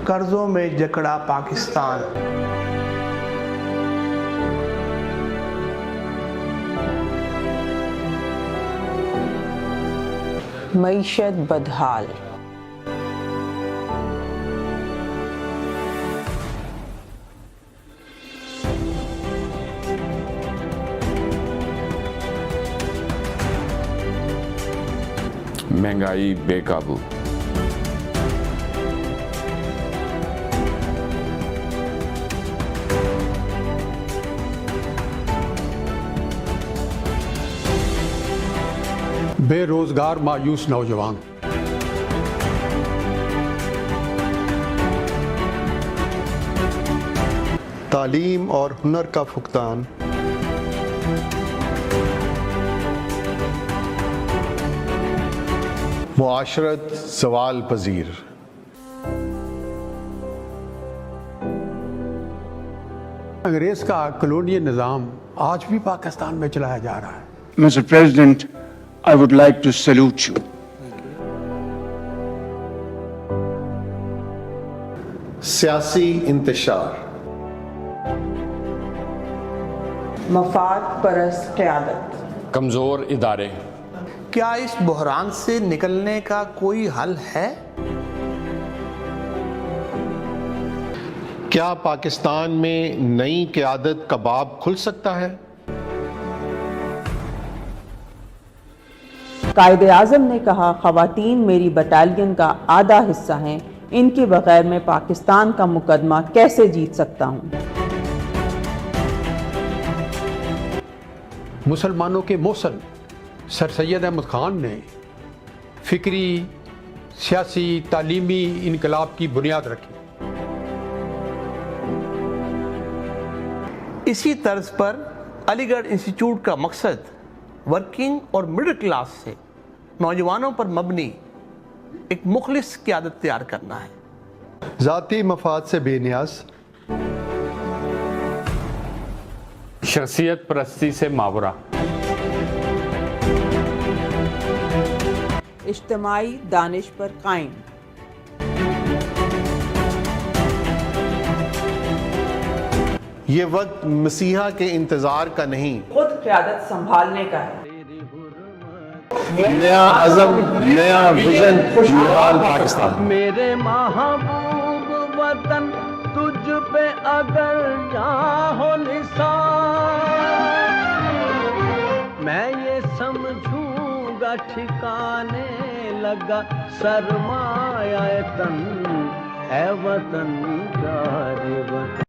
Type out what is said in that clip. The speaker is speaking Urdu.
قرضوں میں جکڑا پاکستان۔ معیشت بدحال۔ مہنگائی بے قابو۔ بے روزگار مایوس نوجوان۔ تعلیم اور ہنر کا فقدان۔ معاشرت زوال پذیر۔ انگریز کا کلونیل نظام آج بھی پاکستان میں چلایا جا رہا ہے۔ Mr. President, I would like to salute you. سیاسی انتشار۔ مفاد پرست قیادت۔ کمزور ادارے۔ کیا اس بحران سے نکلنے کا کوئی حل ہے؟ کیا پاکستان میں نئی قیادت کا باب کھل سکتا ہے؟ قائد اعظم نے کہا خواتین میری بٹالین کا آدھا حصہ ہیں، ان کے بغیر میں پاکستان کا مقدمہ کیسے جیت سکتا ہوں؟ مسلمانوں کے محسن سر سید احمد خان نے فکری، سیاسی، تعلیمی انقلاب کی بنیاد رکھی۔ اسی طرز پر علی گڑھ انسٹیٹیوٹ کا مقصد ورکنگ اور مڈل کلاس سے نوجوانوں پر مبنی ایک مخلص قیادت تیار کرنا ہے۔ ذاتی مفاد سے بے نیاز۔ شخصیت پرستی سے ماورا۔ اجتماعی دانش پر قائم۔ یہ وقت مسیحا کے انتظار کا نہیں، خود قیادت سنبھالنے کا ہے۔ نیا عزم، نیا ویژن، خوشحال پاکستان۔ میرے محبوب وطن تجھ پہ اگر چاہو نثار، میں یہ سمجھوں گا ٹھکانے لگا سرمایہ تن، اے وطن پیارے وطن۔